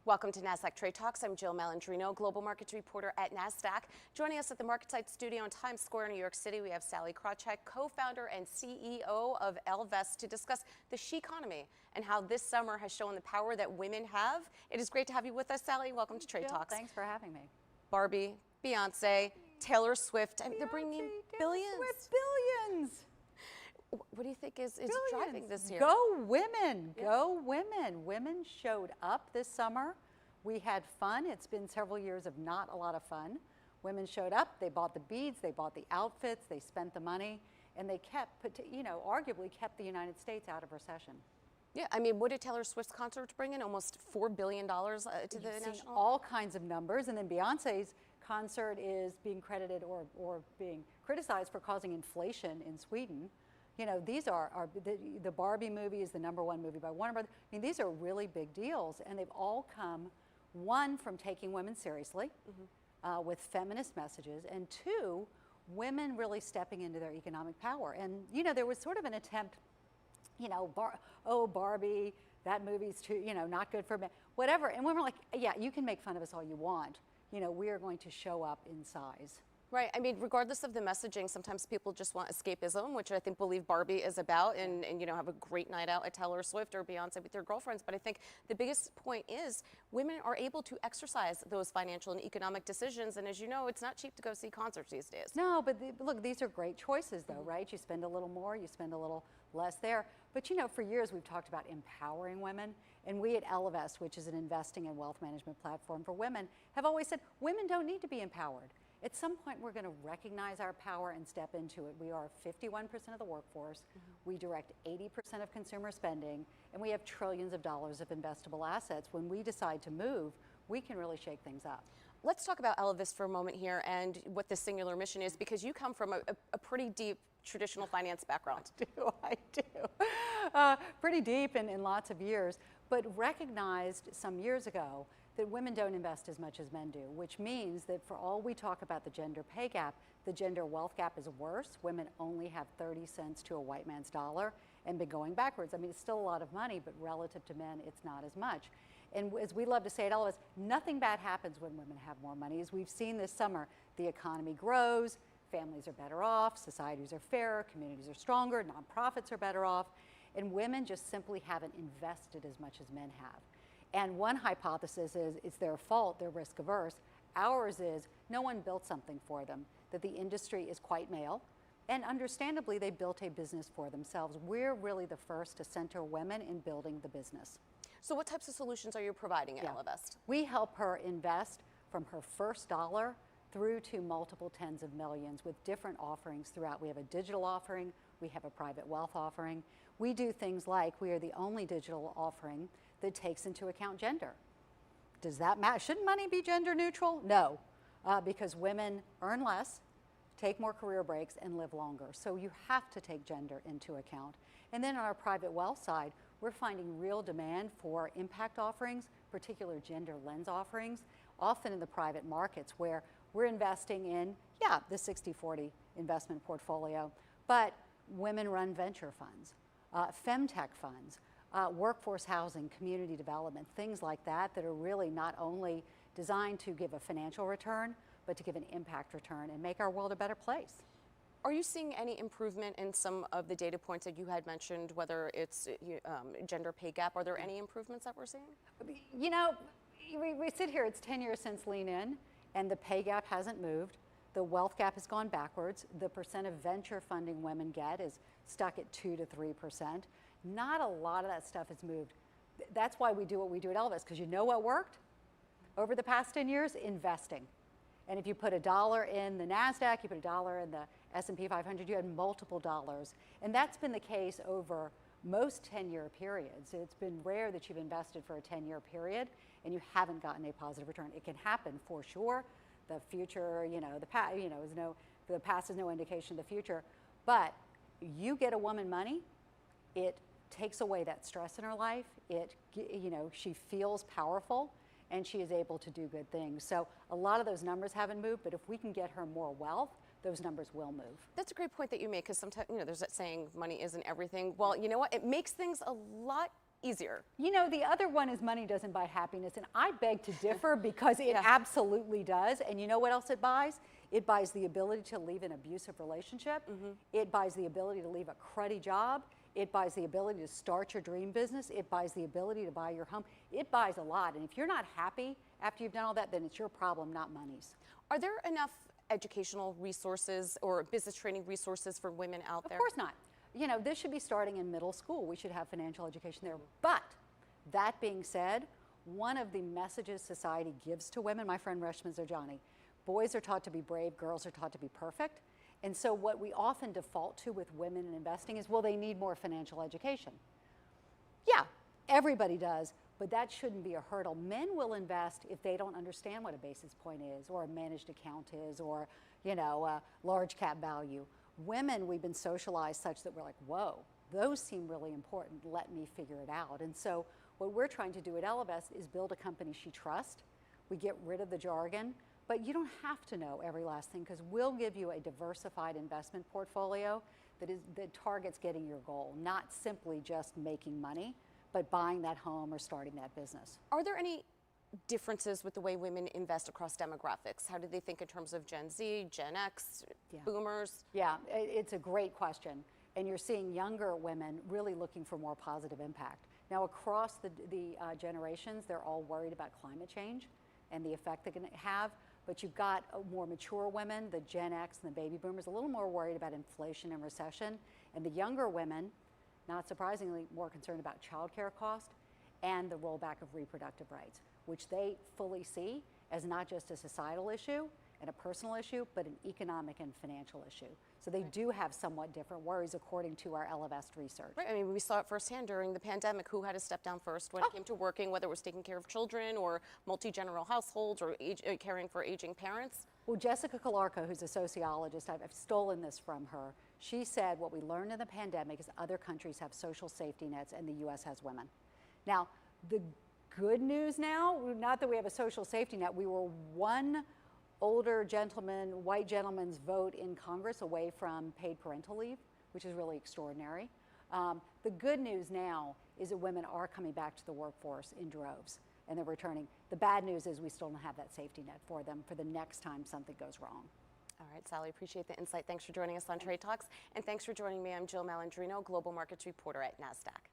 Welcome to Nasdaq TradeTalks. I'm Jill Malandrino, global markets reporter at Nasdaq. Joining us at the MarketSite studio in Times Square, New York City, we have Sallie Krawcheck, co-founder and CEO of Ellevest, to discuss the She-Conomy and how this summer has shown the power that women have. It is great to have you with us, Sallie. Welcome to TradeTalks. Jill, thanks for having me. Barbie, Beyonce, Taylor Swift, and they're bringing in billions. Swift, billions. What do you think is driving this year? Go women, go women. Women showed up this summer. We had fun. It's been several years of not a lot of fun. Women showed up, they bought the beads, they bought the outfits, they spent the money, and they kept, arguably kept the United States out of recession. Yeah, I mean, what did Taylor Swift's concert bring in? Almost $4 billion to the national? All kinds of numbers, and then Beyonce's concert is being credited or being criticized for causing inflation in Sweden. You know, these are the Barbie movie is the #1 movie by Warner Brothers. I mean, these are really big deals, and they've all come, one, from taking women seriously with feminist messages, and two, women really stepping into their economic power. And, you know, there was sort of an attempt, you know, Barbie, that movie's too, you know, not good for men, whatever. And women were like, yeah, you can make fun of us all you want. You know, we are going to show up in size. Right. I mean, regardless of the messaging, sometimes people just want escapism, which I believe Barbie is about, and you know, have a great night out at Taylor Swift or Beyonce with their girlfriends. But I think the biggest point is women are able to exercise those financial and economic decisions. And as you know, it's not cheap to go see concerts these days. No, but look, these are great choices though, right? You spend a little more, you spend a little less there. But you know, for years we've talked about empowering women. And we at Ellevest, which is an investing and wealth management platform for women, have always said women don't need to be empowered. At some point, we're going to recognize our power and step into it. We are 51% of the workforce. We direct 80% of consumer spending, and we have trillions of dollars of investable assets. When we decide to move, we can really shake things up. Let's talk about Ellevest for a moment here and what the singular mission is, because you come from a pretty deep traditional finance background. I do. Pretty deep in lots of years, but recognized some years ago that women don't invest as much as men do, which means that for all we talk about the gender pay gap, the gender wealth gap is worse. Women only have 30 cents to a white man's dollar and been going backwards. I mean, it's still a lot of money, but relative to men, it's not as much. And as we love to say at Ellevest, nothing bad happens when women have more money. As we've seen this summer, the economy grows, families are better off, societies are fairer, communities are stronger, nonprofits are better off, and women just simply haven't invested as much as men have. And one hypothesis is it's their fault, they're risk averse. Ours is no one built something for them, that the industry is quite male, and understandably they built a business for themselves. We're really the first to center women in building the business. So what types of solutions are you providing at Ellevest? We help her invest from her first dollar through to multiple tens of millions with different offerings throughout. We have a digital offering, we have a private wealth offering. We do things like we are the only digital offering that takes into account gender. Does that matter? Shouldn't money be gender neutral? No, because women earn less, take more career breaks, and live longer. So you have to take gender into account. And then on our private wealth side, we're finding real demand for impact offerings, particular gender lens offerings, often in the private markets where we're investing in, the 60-40 investment portfolio, but women-run venture funds, femtech funds, workforce housing, community development, things like that that are really not only designed to give a financial return, but to give an impact return and make our world a better place. Are you seeing any improvement in some of the data points that you had mentioned, whether it's gender pay gap? Are there any improvements that we're seeing? You know, we sit here, it's 10 years since Lean In, and the pay gap hasn't moved. The wealth gap has gone backwards. The percent of venture funding women get is stuck at 2 to 3%. Not a lot of that stuff has moved. That's why we do what we do at Ellevest, because you know what worked? Over the past 10 years, investing. And if you put $1 in the Nasdaq, you put $1 in the S&P 500, you had multiple dollars. And that's been the case over most 10-year periods. It's been rare that you've invested for a 10-year period and you haven't gotten a positive return. It can happen for sure. The future, the past is no indication of the future. But you get a woman money, it takes away that stress in her life. She feels powerful and she is able to do good things. So a lot of those numbers haven't moved, but if we can get her more wealth, those numbers will move. That's a great point that you make, because sometimes, there's that saying, money isn't everything. Well, you know what? It makes things a lot easier. You know, the other one is money doesn't buy happiness, and I beg to differ because it absolutely does. And you know what else it buys? It buys the ability to leave an abusive relationship. It buys the ability to leave a cruddy job. It buys the ability to start your dream business. It buys the ability to buy your home. It buys a lot. And if you're not happy after you've done all that, then it's your problem, not money's. Are there enough educational resources or business training resources for women out there? Of course not. You know, this should be starting in middle school. We should have financial education there. But that being said, one of the messages society gives to women, my friend Reshma Zerjani, boys are taught to be brave, girls are taught to be perfect. And so what we often default to with women in investing is, well, they need more financial education. Yeah, everybody does, but that shouldn't be a hurdle. Men will invest if they don't understand what a basis point is, or a managed account is, or, you know, a large cap value. Women, we've been socialized such that we're like, whoa, those seem really important. Let me figure it out. And so what we're trying to do at Ellevest is build a company she trusts. We get rid of the jargon, but you don't have to know every last thing, because we'll give you a diversified investment portfolio that targets getting your goal, not simply just making money, but buying that home or starting that business. Are there any differences with the way women invest across demographics? How do they think in terms of Gen Z, Gen X, boomers? Yeah, it's a great question. And you're seeing younger women really looking for more positive impact. Now, across the generations, they're all worried about climate change and the effect they're going to have. But you've got more mature women, the Gen X and the baby boomers, a little more worried about inflation and recession. And the younger women, not surprisingly, more concerned about childcare cost and the rollback of reproductive rights, which they fully see as not just a societal issue and a personal issue, but an economic and financial issue. So they do have somewhat different worries according to our Ellevest research. Right, I mean, we saw it firsthand during the pandemic, who had to step down first when it came to working, whether it was taking care of children or multi-generational households or caring for aging parents. Well, Jessica Calarco, who's a sociologist, I've stolen this from her. She said what we learned in the pandemic is other countries have social safety nets and the US has women. Now, the good news now, not that we have a social safety net, we were one older gentleman, white gentleman's vote in Congress away from paid parental leave, which is really extraordinary. The good news now is that women are coming back to the workforce in droves and they're returning. The bad news is we still don't have that safety net for them for the next time something goes wrong. All right, Sallie, appreciate the insight. Thanks for joining us on Trade Talks. And thanks for joining me. I'm Jill Malandrino, Global Markets Reporter at Nasdaq.